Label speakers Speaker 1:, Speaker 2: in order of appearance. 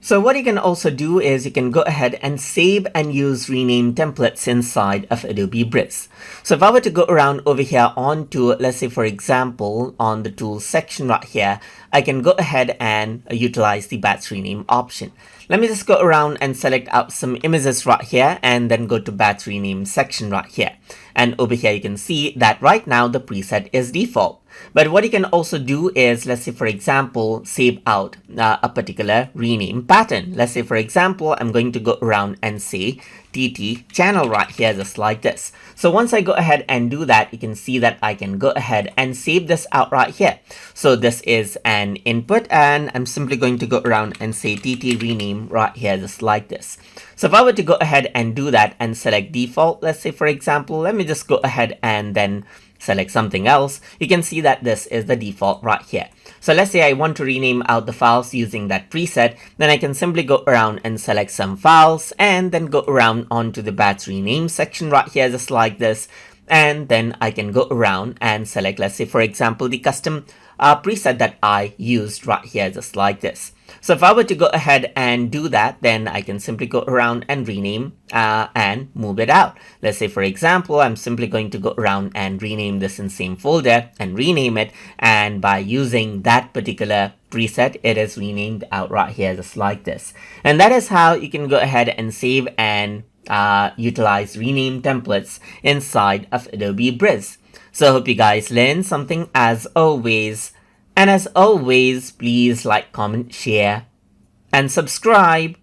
Speaker 1: So what you can also do is you can go ahead and save and use rename templates inside of Adobe Bridge. So if I were to go around over here onto, let's say for example, on the tools section right here, I can go ahead and utilize the batch rename option. Let me just go around and select out some images right here and then go to batch rename section right here. And over here you can see that right now the preset is default. But what you can also do is, let's say for example, save out a particular rename pattern. Let's say for example, I'm going to go around and say TT channel right here, just like this. So once I go ahead and do that, you can see that I can go ahead and save this out right here. So this is an input and I'm simply going to go around and say TT rename right here, just like this. So if I were to go ahead and do that and select default, let's say for example, let me just go ahead and then select something else, you can see that this is the default right here. So let's say I want to rename out the files using that preset, then I can simply go around and select some files and then go around onto the batch rename section right here, just like this. And then I can go around and select, let's say for example, the custom preset that I used right here, just like this. So if I were to go ahead and do that, then I can simply go around and rename and move it out. Let's say for example, I'm simply going to go around and rename this in same folder and rename it. And by using that particular preset, it is renamed out right here, just like this. And that is how you can go ahead and save and utilize rename templates inside of Adobe Bridge. So I hope you guys learned something as always. And as always, please like, comment, share, and subscribe.